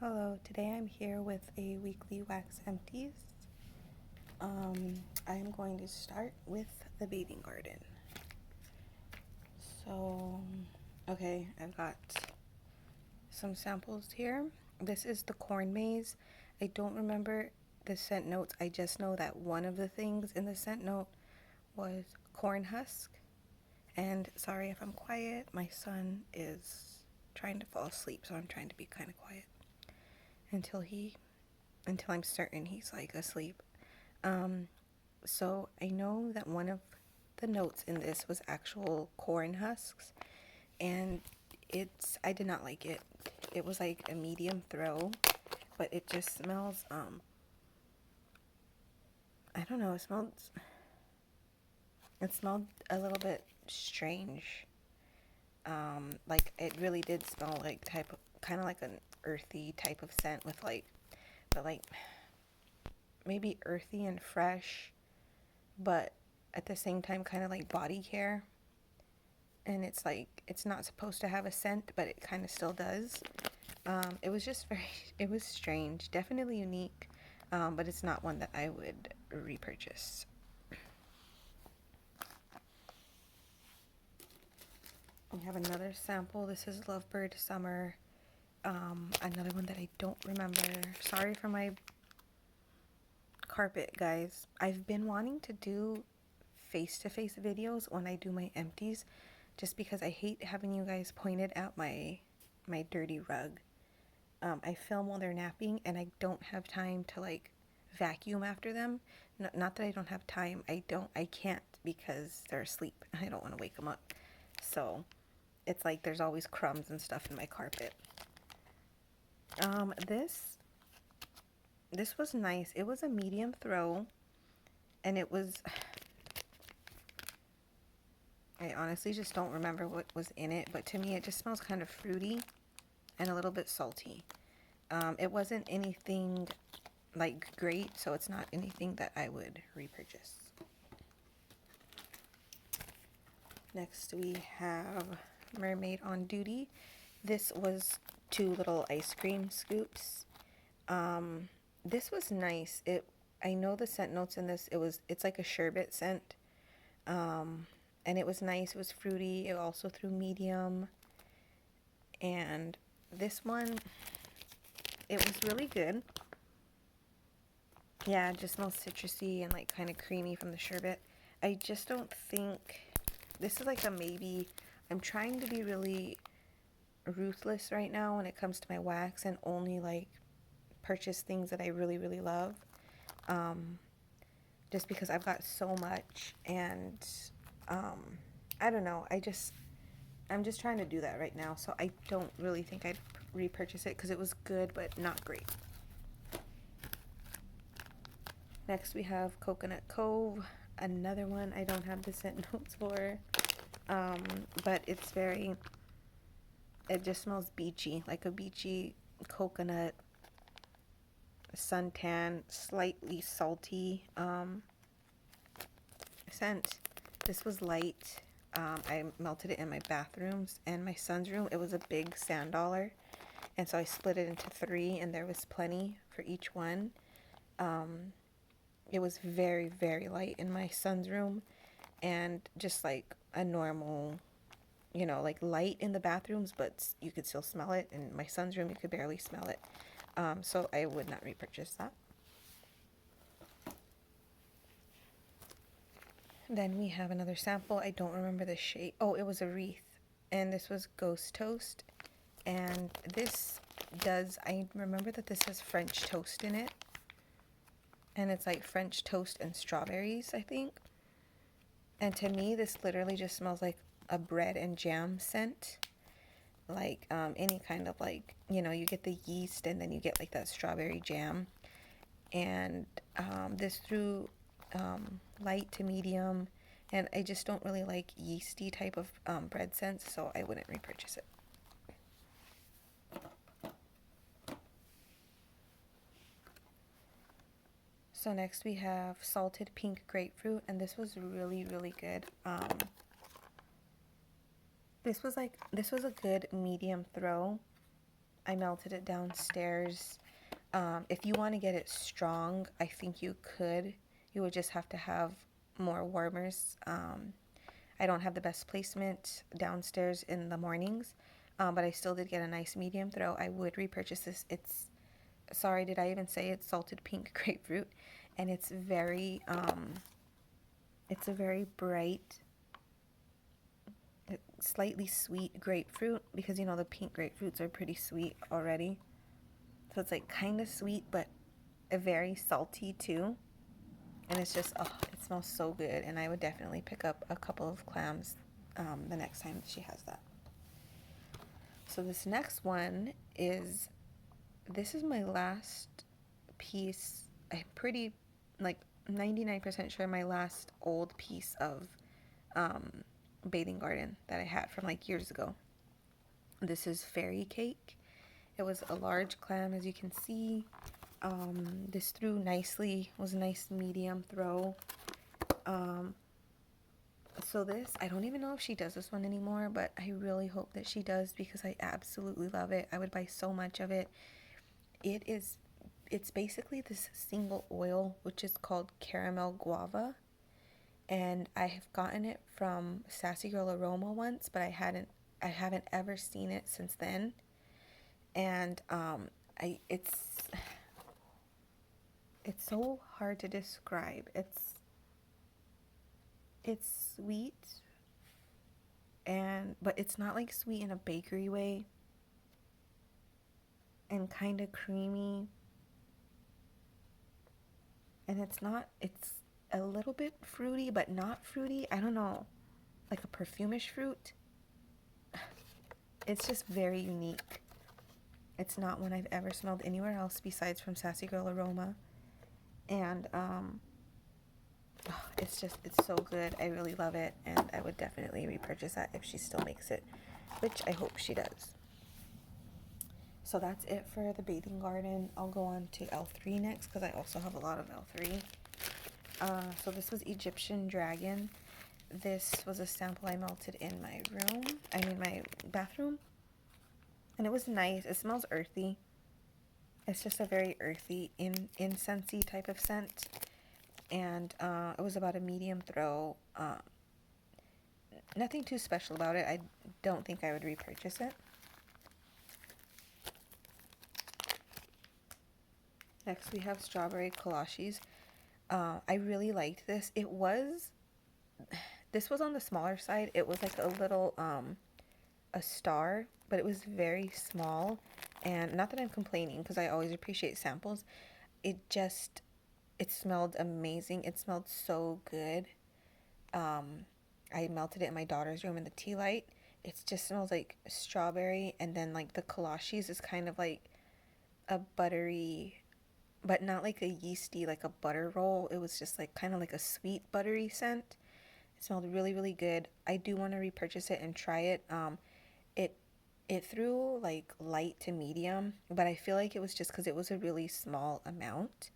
Hello, today I'm here with a weekly wax empties. I'm going to start with the bathing garden. So, okay, I've got some samples here. This is the corn maze. I don't remember the scent notes. I just know that one of the things in the scent note was corn husk. And sorry if I'm quiet, my son is trying to fall asleep, so I'm trying to be kind of quiet until I'm certain he's like asleep. So I know that one of the notes in this was actual corn husks, and I did not like it. It was like a medium throw, but it just smells, I don't know, it smelled a little bit strange. Like it really did smell like kind of like an earthy type of scent with but like maybe earthy and fresh, but at the same time kind of like body care. And it's like it's not supposed to have a scent, but it kind of still does. It was just it was strange, definitely unique, but it's not one that I would repurchase. We have another sample. This is Lovebird Summer. Another one that I don't remember. Sorry for my carpet, guys. I've been wanting to do face-to-face videos when I do my empties, just because I hate having you guys pointed at my dirty rug. I film while they're napping, and I don't have time to like vacuum after them. Not that I don't have time. I can't because they're asleep. I don't want to wake them up. So it's like there's always crumbs and stuff in my carpet. This was nice. It was a medium throw, and it was. I honestly just don't remember what was in it, but to me it just smells kind of fruity and a little bit salty. It wasn't anything like great, so it's not anything that I would repurchase. Next we have Mermaid on Duty. This was 2 little ice cream scoops. This was nice. I know the scent notes in this. It's like a sherbet scent. And it was nice. It was fruity. It also threw medium. And this one, it was really good. Yeah, it just smells citrusy and like kind of creamy from the sherbet. I just don't think this is like a maybe. I'm trying to be really ruthless right now when it comes to my wax and only like purchase things that I really, really love. Just because I've got so much, and I don't know. I'm just trying to do that right now. So I don't really think I'd repurchase it because it was good, but not great. Next we have Coconut Cove. Another one I don't have the scent notes for. But it just smells beachy, like a beachy coconut suntan, slightly salty scent. This was light. I melted it in my bathrooms and my son's room. It was a big sand dollar, and so I split it into 3, and there was plenty for each one. It was very, very light in my son's room, and just like a normal, like light in the bathrooms, but you could still smell it. In my son's room, you could barely smell it. So I would not repurchase that. Then we have another sample. I don't remember the shade. Oh, it was a wreath, and this was Ghost Toast. And I remember that this has French toast in it, and it's like French toast and strawberries, I think. And to me, this literally just smells like a bread and jam scent. Like any kind of like, you get the yeast and then you get like that strawberry jam. And this threw light to medium, and I just don't really like yeasty type of bread scents, so I wouldn't repurchase it. So next we have salted pink grapefruit, and this was really, really good. This was a good medium throw. I melted it downstairs. If you want to get it strong, I think you could. You would just have to have more warmers. I don't have the best placement downstairs in the mornings, but I still did get a nice medium throw. I would repurchase this. It's, sorry, did I even say it's salted pink grapefruit? And it's a very bright, slightly sweet grapefruit, because you know the pink grapefruits are pretty sweet already. So it's like kind of sweet, but very salty too. And it's just, oh, it smells so good. And I would definitely pick up a couple of clams the next time she has that. So this next one is, this is my last piece. I'm pretty, like 99% sure my last old piece of bathing garden that I had from like years ago. This is Faerie cake. It was a large clam, as you can see. This threw nicely, was a nice medium throw. So this, I don't even know if she does this one anymore, but I really hope that she does, because I absolutely love it. I would buy so much of it. It's basically this single oil, which is called caramel guava. And I have gotten it from Sassy Girl Aroma once, but I haven't ever seen it since then. And it's so hard to describe. It's sweet, but it's not like sweet in a bakery way, and kind of creamy. And it's a little bit fruity, but not fruity. I don't know, like a perfumish fruit. It's just very unique. It's not one I've ever smelled anywhere else besides from Sassy Girl Aroma. And it's so good. I really love it, and I would definitely repurchase that if she still makes it, which I hope she does. So that's it for the bathing garden. I'll go on to L3 next, because I also have a lot of L3. So this was Egyptian Dragon. This was a sample I melted in my my bathroom. And it was nice. It smells earthy. It's just a very earthy, incensey type of scent. And it was about a medium throw. Nothing too special about it. I don't think I would repurchase it. Next we have strawberry kolachies. I really liked this. This was on the smaller side. It was like a little, a star, but it was very small. And not that I'm complaining, because I always appreciate samples. It smelled amazing. It smelled so good. I melted it in my daughter's room in the tea light. It just smells like strawberry, and then like the kolachies is kind of like a buttery, but not like a yeasty, like a butter roll. It was just like kind of like a sweet buttery scent. It smelled really, really good. I do want to repurchase it and try it. It threw like light to medium, but I feel like it was just because it was a really small amount.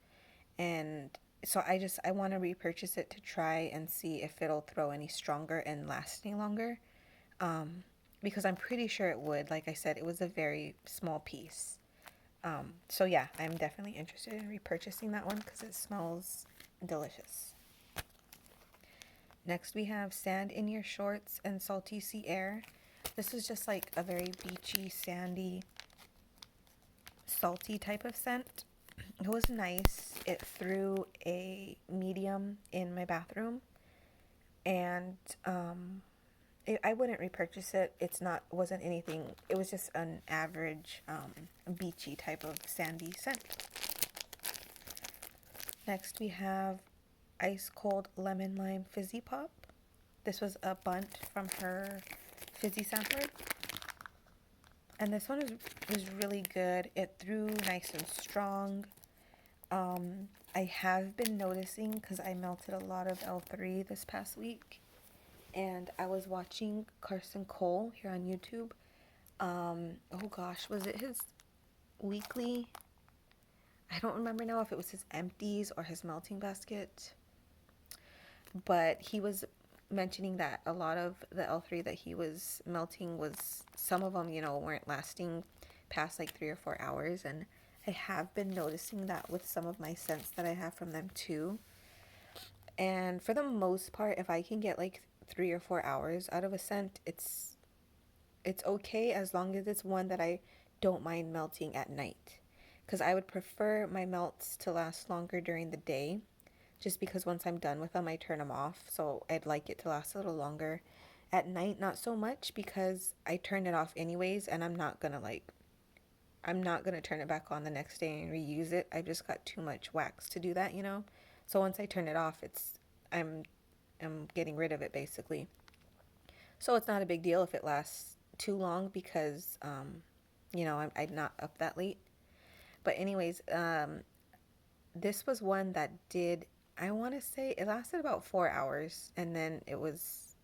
And so I want to repurchase it to try and see if it'll throw any stronger and last any longer. Because I'm pretty sure it would. Like I said, it was a very small piece. So yeah, I'm definitely interested in repurchasing that one because it smells delicious. Next we have Sand in Your Shorts and Salty Sea Air. This is just like a very beachy, sandy, salty type of scent. It was nice. It threw a medium in my bathroom, and I wouldn't repurchase it. Wasn't anything. It was just an average beachy type of sandy scent. Next we have Ice Cold Lemon Lime Fizzy Pop. This was a bunt from her fizzy sampler. And this one was really good. It threw nice and strong. I have been noticing, because I melted a lot of L3 this past week, and I was watching Carson Cole here on YouTube. Oh gosh, was it his weekly? I don't remember now if it was his empties or his melting basket, but he was mentioning that a lot of the L3 that he was melting was, some of them, weren't lasting past like 3 or 4 hours, and I have been noticing that with some of my scents that I have from them too. And for the most part, if I can get like 3 or 4 hours out of a scent, it's okay, as long as it's one that I don't mind melting at night. Because I would prefer my melts to last longer during the day, just because once I'm done with them, I turn them off. So I'd like it to last a little longer. At night, not so much, because I turn it off anyways, and I'm not gonna turn it back on the next day and reuse it. I've just got too much wax to do that, you know? So once I turn it off, I'm getting rid of it basically. So it's not a big deal if it lasts too long, because I'm not up that late. But anyways, this was one that did, I want to say it lasted about 4 hours, and then it was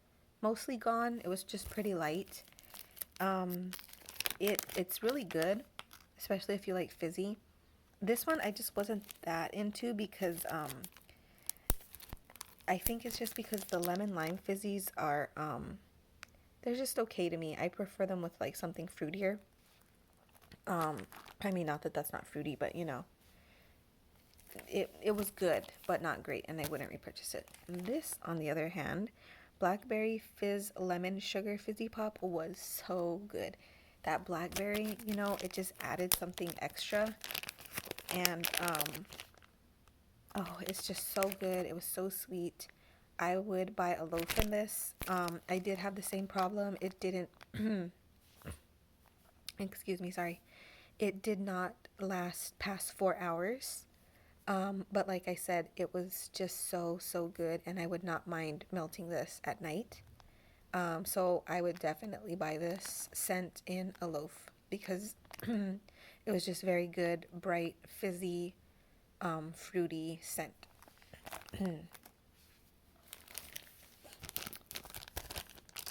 mostly gone. It was just pretty light. It's really good, especially if you like fizzy. This one I just wasn't that into, because I think it's just because the lemon lime fizzies are they're just okay to me. I prefer them with like something fruitier. I mean, not that that's not fruity, but you know, it was good, but not great, and I wouldn't repurchase it. This, on the other hand, blackberry fizz lemon sugar fizzy pop was so good. That blackberry, you know, it just added something extra, and oh, it's just so good. It was so sweet. I would buy a loaf in this. I did have the same problem. It didn't excuse me, sorry. It did not last past 4 hours. But like I said, it was just so good, and I would not mind melting this at night. So I would definitely buy this scent in a loaf, because it was just very good, bright, fizzy, fruity scent.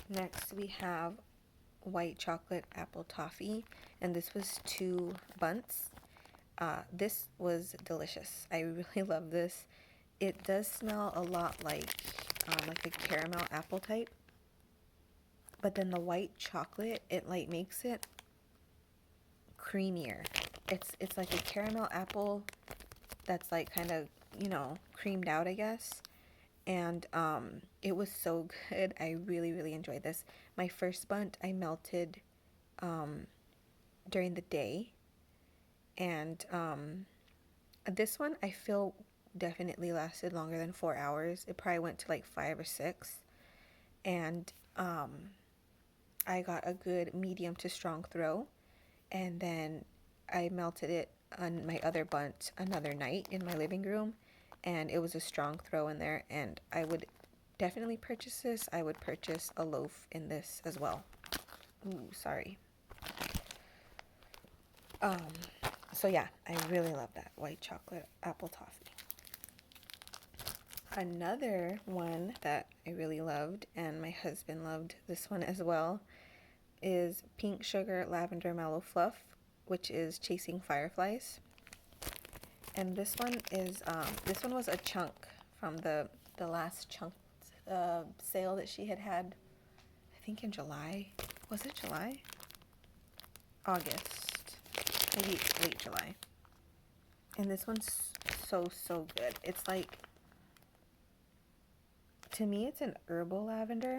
Next we have white chocolate apple toffee, and this was 2 bunts. This was delicious. I really love this. It does smell a lot like a caramel apple type, but then the white chocolate, it like makes it creamier. It's like a caramel apple that's like kind of, you know, creamed out, I guess. And it was so good. I really enjoyed this. My first bunt I melted during the day, and this one I feel definitely lasted longer than 4 hours. It probably went to like 5 or 6, and I got a good medium to strong throw, and then I melted it on my other bunt another night in my living room, and it was a strong throw in there, and I would definitely purchase this. I would purchase a loaf in this as well. Ooh, sorry. So yeah, I really love that white chocolate apple toffee. Another one that I really loved, and my husband loved this one as well, is Pink Sugar Lavender Mellow Fluff, which is Chasing Fireflies. And this one was a chunk from the last chunk sale that she had, I think in July. Was it July? August. Maybe late July. And this one's so good. It's like, to me, it's an herbal lavender.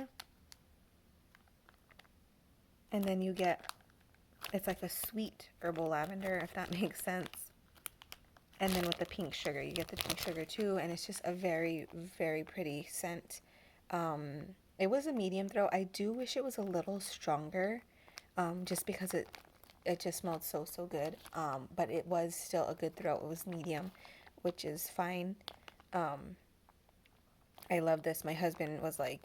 And then you get, it's like a sweet herbal lavender, if that makes sense. And then with the pink sugar, you get the pink sugar too, and it's just a very pretty scent. It was a medium throw. I do wish it was a little stronger, just because it just smelled so good. But it was still a good throw. It was medium, which is fine. I love this. My husband was like,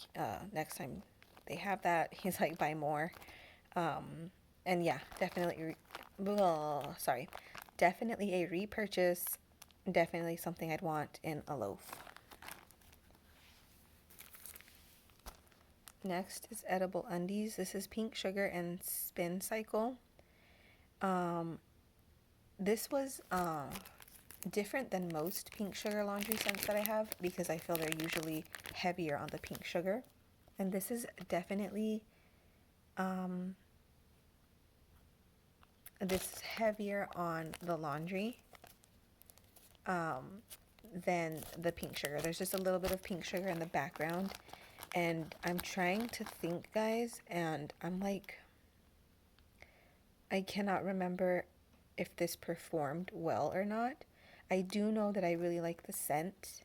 next time they have that, he's like, buy more. And yeah, definitely, definitely a repurchase. Definitely something I'd want in a loaf. Next is edible undies. This is Pink Sugar and Spin Cycle. This was different than most Pink Sugar laundry scents that I have, because I feel they're usually heavier on the pink sugar. And this is definitely this is heavier on the laundry than the pink sugar. There's just a little bit of pink sugar in the background. And I'm trying to think, guys, and I'm like, I cannot remember if this performed well or not. I do know that I really like the scent.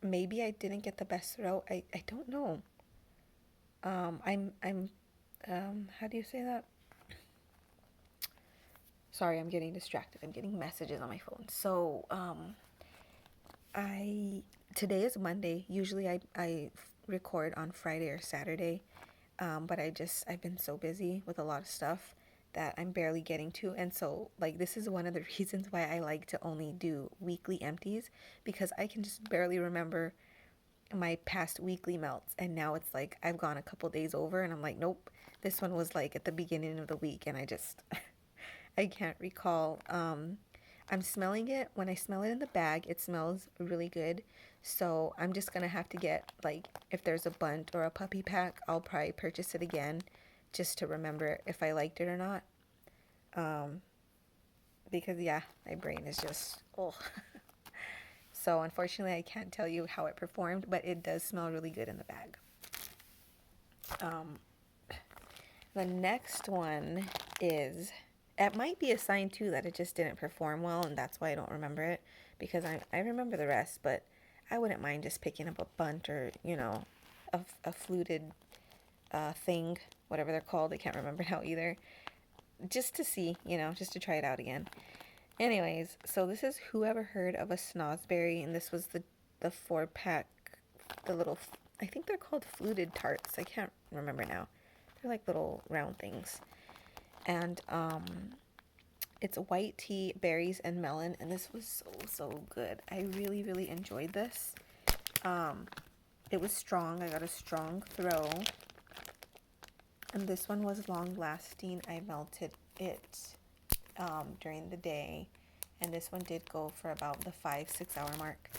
Maybe I didn't get the best throw. I don't know. How do you say that? Sorry, I'm getting distracted. I'm getting messages on my phone. So, today is Monday. Usually I record on Friday or Saturday. But I've been so busy with a lot of stuff that I'm barely getting to. And so, like, this is one of the reasons why I like to only do weekly empties, because I can just barely remember my past weekly melts. And now it's like I've gone a couple days over and I'm like, nope, this one was like at the beginning of the week. And I just, I can't recall. I'm smelling it. When I smell it in the bag, it smells really good. So I'm just going to have to get, like, if there's a bunt or a puppy pack, I'll probably purchase it again just to remember if I liked it or not. Because, yeah, my brain is just, oh. So unfortunately, I can't tell you how it performed, but it does smell really good in the bag. The next one is, it might be a sign too that it just didn't perform well, and that's why I don't remember it, because I remember the rest, but I wouldn't mind just picking up a bunt or, you know, a fluted thing, whatever they're called. I can't remember now either. Just to see, you know, just to try it out again. Anyways, so this is Whoever Heard of a Snozberry, and this was the 4-pack, the little, I think they're called fluted tarts. I can't remember now. They're like little round things. And it's white tea, berries, and melon, and this was so good. I really, really enjoyed this. It was strong. I got a strong throw. And this one was long lasting. I melted it during the day. And this one did go for about the 5-6 hour mark.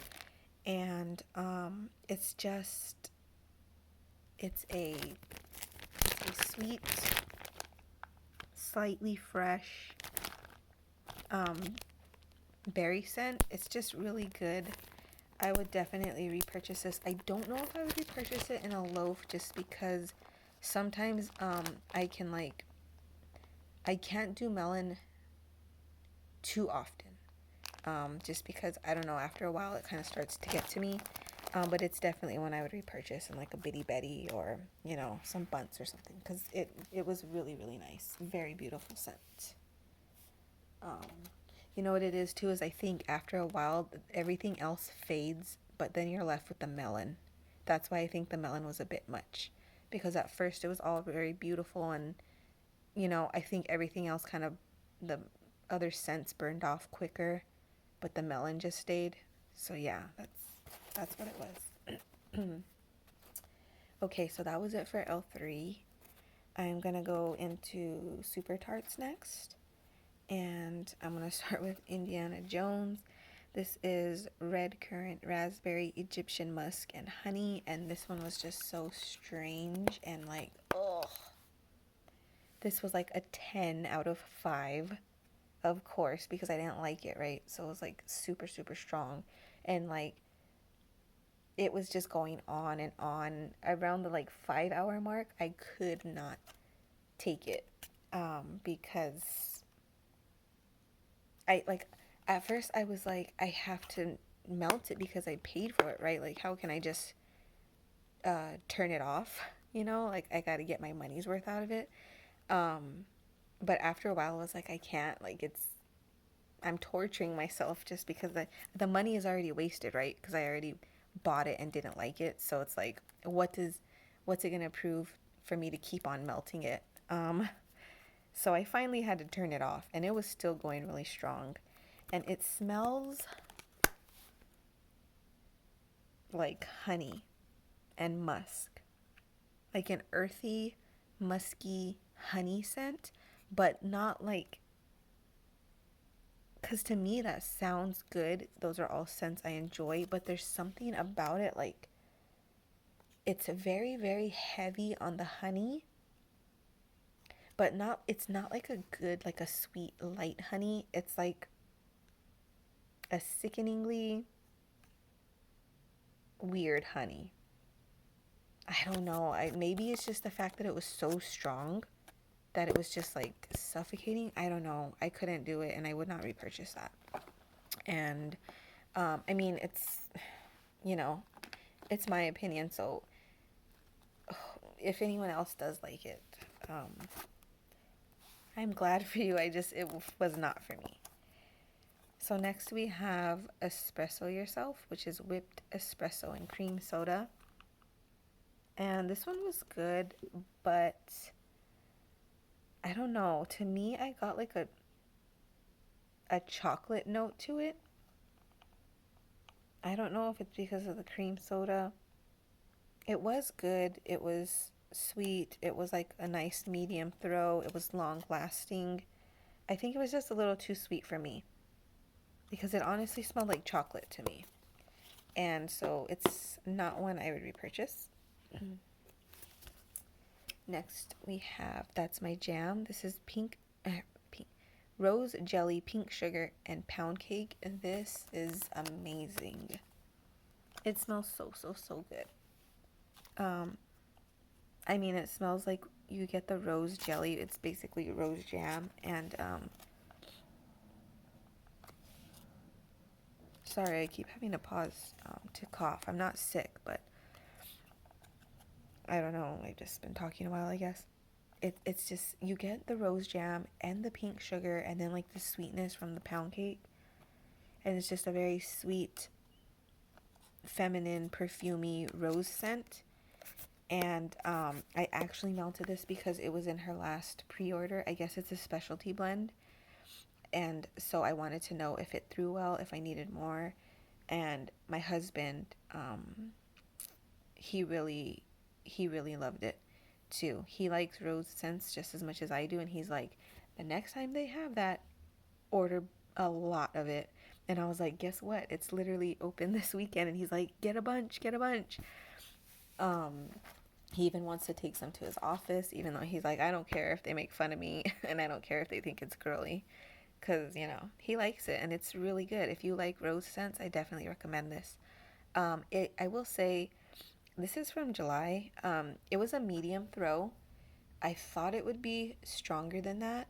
And it's a sweet, slightly fresh berry scent. It's just really good. I would definitely repurchase this. I don't know if I would repurchase it in a loaf, just because sometimes I can't do melon too often, just because, I don't know, after a while it kind of starts to get to me. But it's definitely one I would repurchase in like a Bitty Betty or, you know, some bunts or something, because it was really, really nice. Very beautiful scent. You know what it is too, is I think after a while everything else fades, but then you're left with the melon. That's why I think the melon was a bit much, because at first it was all very beautiful, and, you know, I think everything else kind of, the other scents burned off quicker, but the melon just stayed. So yeah, that's what it was. Okay, so that was it for L3. I'm gonna go into Supertarts next, and I'm gonna start with Indiana Jones. This is red currant, raspberry, Egyptian musk, and honey, and this one was just so strange and like, ugh. This was like a 10 out of 5, of course, because I didn't like it, right? So it was like super, super strong, and like, it was just going on and on. Around the like 5 hour mark, I could not take it, because I like, at first I was like, I have to melt it because I paid for it, right? Like, how can I just turn it off? You know, like, I got to get my money's worth out of it. But after a while I was like, I can't, like, I'm torturing myself just because the money is already wasted, right? Because I already bought it and didn't like it. So it's like, what's it gonna prove for me to keep on melting it? So I finally had to turn it off, and it was still going really strong, and it smells like honey and musk, like an earthy, musky honey scent, but not like, because to me that sounds good. Those are all scents I enjoy, but there's something about it, like, it's very, very heavy on the honey, but not, it's not like a good, like a sweet light honey. It's like a sickeningly weird honey. I don't know. Maybe it's just the fact that it was so strong that it was just like suffocating. I don't know. I couldn't do it, and I would not repurchase that. And I mean, it's, you know, it's my opinion. So if anyone else does like it, I'm glad for you. It was not for me. So next we have Espresso Yourself, which is whipped espresso and cream soda. And this one was good, but I don't know. To me, I got like a chocolate note to it. I don't know if it's because of the cream soda. It was good. It was sweet. It was like a nice medium throw. It was long lasting. I think it was just a little too sweet for me because it honestly smelled like chocolate to me. And so it's not one I would repurchase. Next we have That's My Jam. This is pink rose jelly, pink sugar, and pound cake. And this is amazing. It smells so good. I mean, it smells like you get the rose jelly. It's basically rose jam. And sorry, I keep having to pause to cough. I'm not sick, but I don't know. I've just been talking a while, I guess. It's just, you get the rose jam and the pink sugar and then like the sweetness from the pound cake. And it's just a very sweet, feminine, perfumey rose scent. And I actually melted this because it was in her last pre-order. I guess it's a specialty blend. And so I wanted to know if it threw well, if I needed more. And my husband, he really loved it too. He likes rose scents just as much as I do. And he's like, the next time they have that, order a lot of it. And I was like, guess what? It's literally open this weekend. And he's like, get a bunch. He even wants to take some to his office, even though he's like, I don't care if they make fun of me and I don't care if they think it's girly, because, you know, he likes it and it's really good. If you like rose scents, I definitely recommend this. I will say, this is from July. It was a medium throw. I thought it would be stronger than that.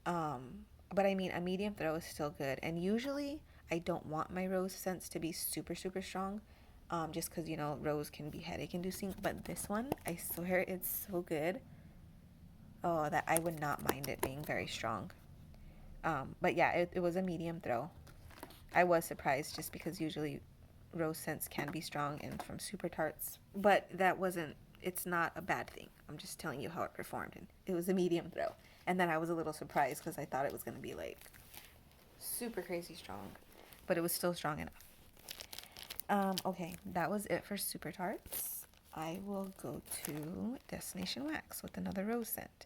But I mean, a medium throw is still good. And usually I don't want my rose scents to be super strong. Just because, you know, rose can be headache inducing. But this one, I swear it's so good. Oh, that I would not mind it being very strong. But yeah, it was a medium throw. I was surprised just because usually rose scents can be strong and from Supertarts. But it's not a bad thing. I'm just telling you how it performed. And it was a medium throw. And then I was a little surprised because I thought it was going to be like super crazy strong. But it was still strong enough. Okay, that was it for Supertarts. I will go to Destination Wax with another rose scent.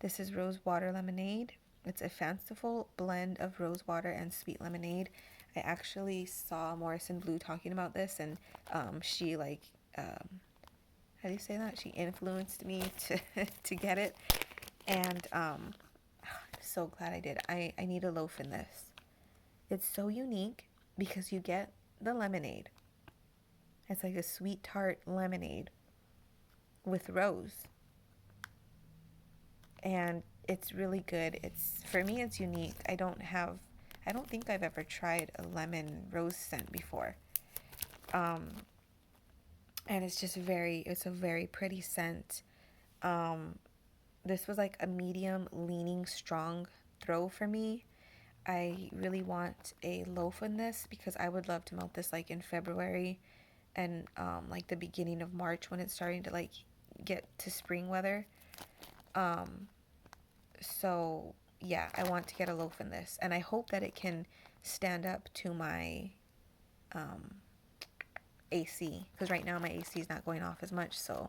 This is Rosewater Lemonade. It's a fanciful blend of rosewater and sweet lemonade. I actually saw Morrison Blue talking about this, and she like, how do you say that? She influenced me to get it, and I'm so glad I did. I need a loaf in this. It's so unique because you get the lemonade. It's like a sweet tart lemonade with rose. And it's really good. For me, it's unique. I don't think I've ever tried a lemon rose scent before. And it's just it's a very pretty scent. This was like a medium leaning strong throw for me. I really want a loaf in this because I would love to melt this like in February and like the beginning of March when it's starting to like get to spring weather. So yeah, I want to get a loaf in this, and I hope that it can stand up to my AC, because right now my AC is not going off as much. So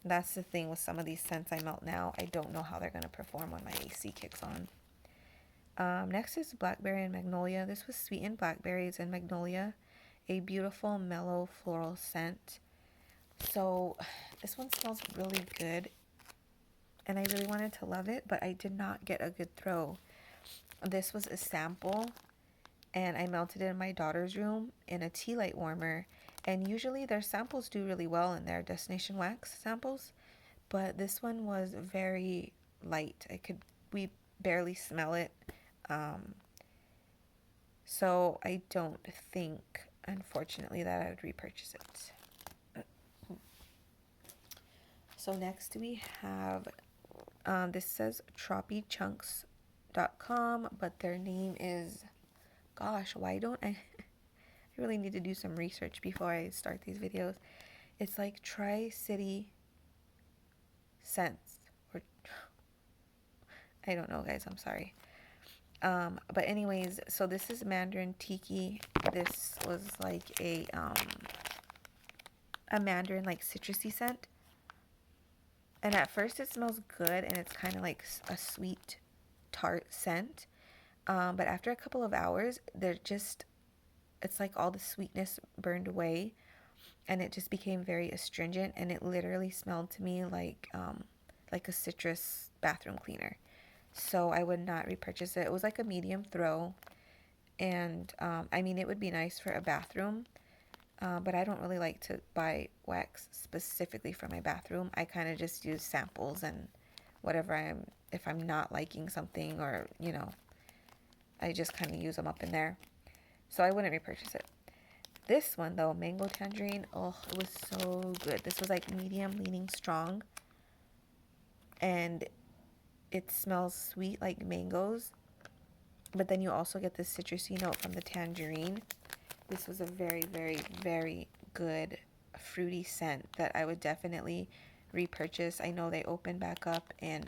that's the thing with some of these scents I melt now. I don't know how they're going to perform when my AC kicks on. Next is Blackberry and Magnolia. This was sweetened blackberries and magnolia, a beautiful mellow floral scent. So this one smells really good, and I really wanted to love it, but I did not get a good throw. This was a sample, and I melted it in my daughter's room in a tea light warmer, and usually their samples do really well in their destination wax samples, but this one was very light. We barely smell it. So I don't think, unfortunately, that I would repurchase it. So next we have, this says tropichunks.com, but their name is, gosh, why don't I really need to do some research before I start these videos. It's like Tri-City Scents, or I don't know, guys, I'm sorry. But anyways, so this is Mandarin Tiki. This was like a mandarin like citrusy scent. And at first it smells good, and it's kind of like a sweet tart scent. But after a couple of hours, it's like all the sweetness burned away, and it just became very astringent, and it literally smelled to me like a citrus bathroom cleaner. So I would not repurchase it. It was like a medium throw, and I mean, it would be nice for a bathroom, but I don't really like to buy wax specifically for my bathroom. I kind of just use samples and whatever if I'm not liking something, or, you know, I just kind of use them up in there. So I wouldn't repurchase it. This one, though, Mango Tangerine, oh, it was so good. This was like medium leaning strong, and it smells sweet like mangoes, but then you also get this citrusy note from the tangerine. This was a very, very, very good fruity scent that I would definitely repurchase. I know they open back up in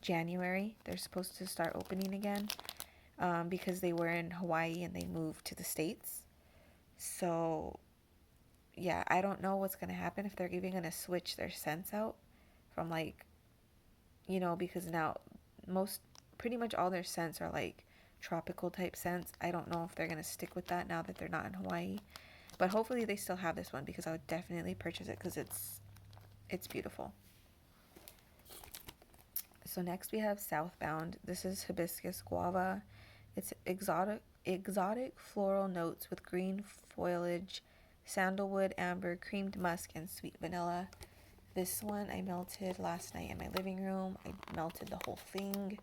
January. They're supposed to start opening again, because they were in Hawaii and they moved to the States. So yeah, I don't know what's going to happen, if they're even going to switch their scents out from, like, you know, because now pretty much all their scents are like tropical type scents. I don't know if they're going to stick with that now that they're not in Hawaii, but hopefully they still have this one, because I would definitely purchase it, because it's beautiful. So next we have Southbound. This is hibiscus guava. It's exotic floral notes with green foliage, sandalwood, amber, creamed musk, and sweet vanilla. This one I melted last night in my living room. I melted the whole thing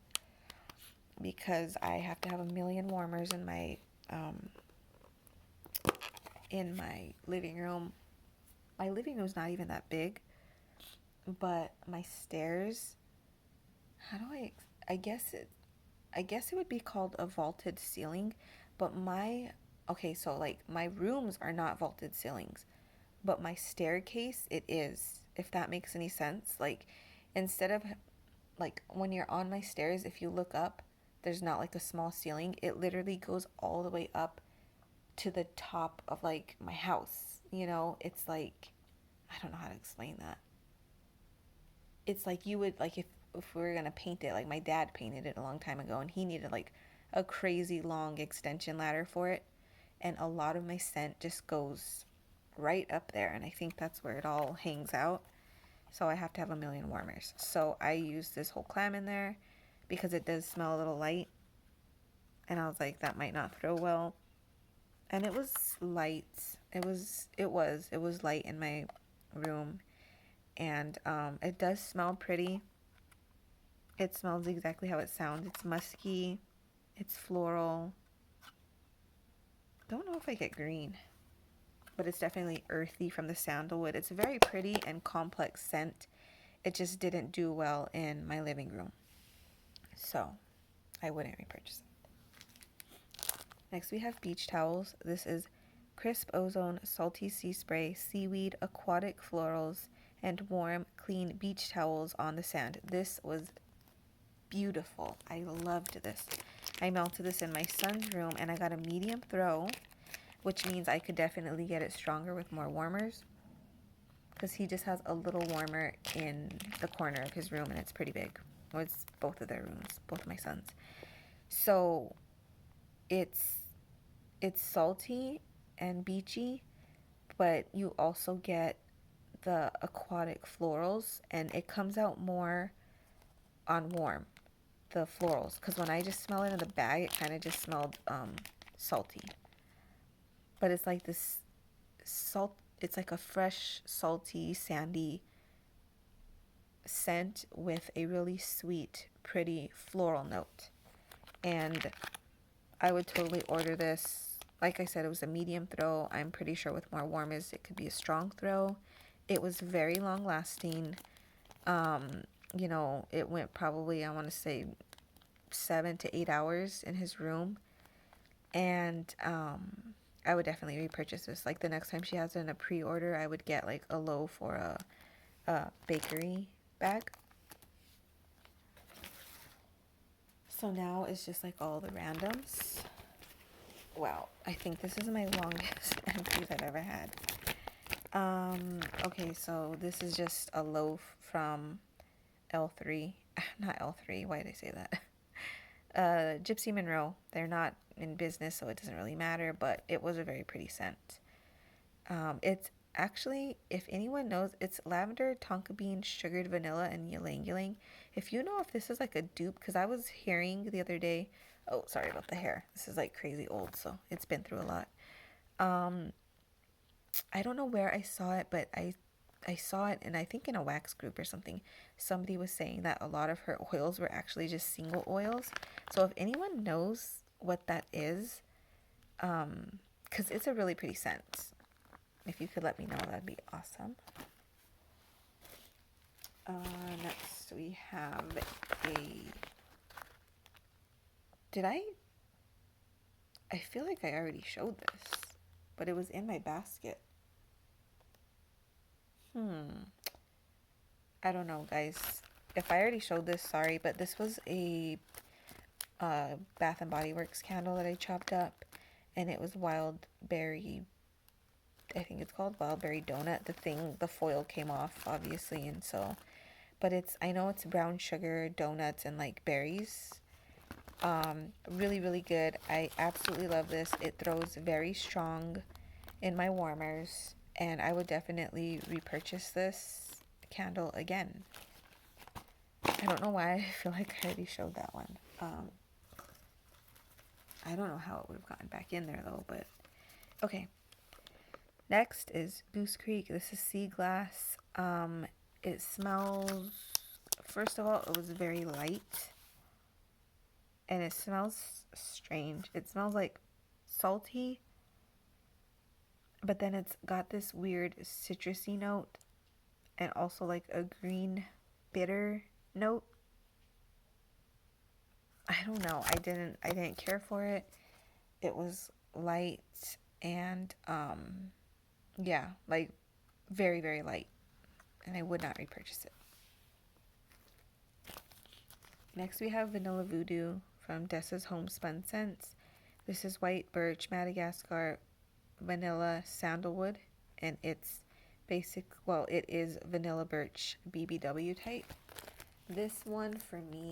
because I have to have a million warmers in my living room. My living room's not even that big, but my stairs, I guess it would be called a vaulted ceiling, but so like my rooms are not vaulted ceilings, but my staircase, it is, if that makes any sense. Like, instead of, like, when you're on my stairs, if you look up, there's not like a small ceiling. It literally goes all the way up to the top of, like, my house, you know? It's like, I don't know how to explain that. It's like you would, like, if we were gonna paint it, like my dad painted it a long time ago, and he needed like a crazy long extension ladder for it, and a lot of my scent just goes right up there, and I think that's where it all hangs out. So I have to have a million warmers. So I use this whole clam in there because it does smell a little light, and I was like, that might not throw well. And it was light. It was light in my room, and it does smell pretty. It smells exactly how it sounds. It's musky. It's floral. Don't know if I get green, but it's definitely earthy from the sandalwood. It's a very pretty and complex scent. It just didn't do well in my living room, so I wouldn't repurchase it. Next we have beach towels. This is Crisp Ozone Salty Sea Spray, Seaweed, Aquatic Florals, and Warm, Clean Beach Towels on the Sand. This was beautiful. I loved this. I melted this in my son's room, and I got a medium throw, which means I could definitely get it stronger with more warmers, because he just has a little warmer in the corner of his room, and it's pretty big. Well, it's both of their rooms, both of my sons. So it's salty and beachy, but you also get the aquatic florals, and it comes out more on warm, the florals, because when I just smell it in the bag, it kind of just smelled salty. But it's like this salt, it's like a fresh, salty, sandy scent with a really sweet, pretty floral note. And I would totally order this. Like I said, it was a medium throw. I'm pretty sure with more warmers, it could be a strong throw. It was very long lasting. You know, it went probably, I want to say, 7 to 8 hours in his room. And I would definitely repurchase this. Like the next time she has it in a pre-order, I would get like a loaf or a bakery bag. So now it's just like all the randoms. Wow, I think this is my longest empties I've ever had. Okay, so this is just a loaf from L3. Not L3, why did I say that? Gypsy Monroe. They're not in business, so it doesn't really matter, but it was a very pretty scent. It's actually, if anyone knows, it's lavender, tonka bean, sugared vanilla, and ylang ylang. If you know if this is like a dupe, because I was hearing the other day, oh, sorry about the hair. This is like crazy old, so it's been through a lot. I don't know where I saw it, but I saw it, and I think in a wax group or something, somebody was saying that a lot of her oils were actually just single oils. So if anyone knows what that is, because it's a really pretty scent, if you could let me know, that'd be awesome. Next we have I feel like I already showed this, but it was in my basket. I don't know, guys. If I already showed this, sorry, but this was a Bath and Body Works candle that I chopped up, and it was wild berry. I think it's called wild berry donut. The foil came off, obviously, and so, but I know it's brown sugar, donuts, and like berries. Really, really good. I absolutely love this. It throws very strong in my warmers, and I would definitely repurchase this candle again. I don't know why I feel like I already showed that one. I don't know how it would have gotten back in there though, but okay. Next is Goose Creek. This is sea glass. It smells, first of all, it was very light, and it smells strange. It smells like salty, but then it's got this weird citrusy note, and also like a green bitter note. I don't know. I didn't care for it. It was light and yeah, like very, very light, and I would not repurchase it. Next we have Vanilla Voodoo from Dessa's Homespun Scents. This is white birch, Madagascar, vanilla, sandalwood, and it's it is vanilla birch BBW type. This one for me,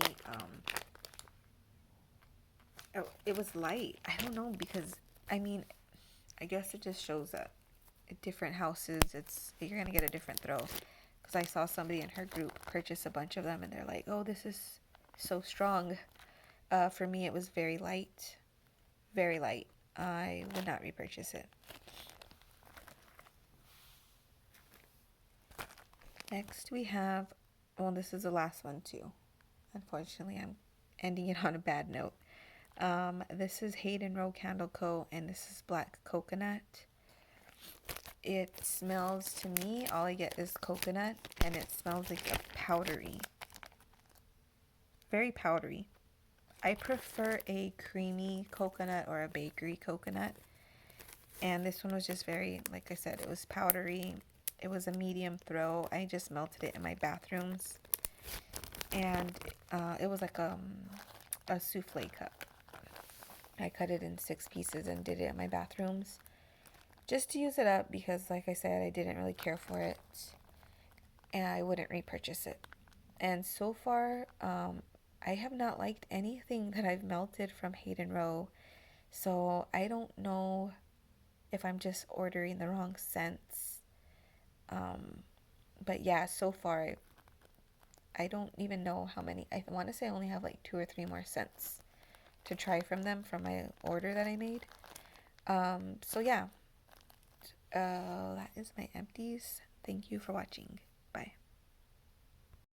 it was light. I don't know, because I mean, I guess it just shows that at different houses, you're gonna get a different throw. Because I saw somebody in her group purchase a bunch of them, and they're like, "Oh, this is so strong." For me, it was very light, very light. I would not repurchase it. Next, we have, well, this is the last one too. Unfortunately, I'm ending it on a bad note. This is Hayden Row Candle Co., and this is black coconut. It smells, to me, all I get is coconut, and it smells like a powdery. Very powdery. I prefer a creamy coconut or a bakery coconut. And this one was just very, like I said, it was powdery. It was a medium throw. I just melted it in my bathrooms. And it was like a souffle cup. I cut it in 6 pieces and did it in my bathrooms, just to use it up, because like I said, I didn't really care for it, and I wouldn't repurchase it. And so far, I have not liked anything that I've melted from Hayden Row, so I don't know if I'm just ordering the wrong scents. But yeah, so far I don't even know how many. I want to say I only have like 2 or 3 more scents to try from them from my order that I made. So yeah, that is my empties. Thank you for watching.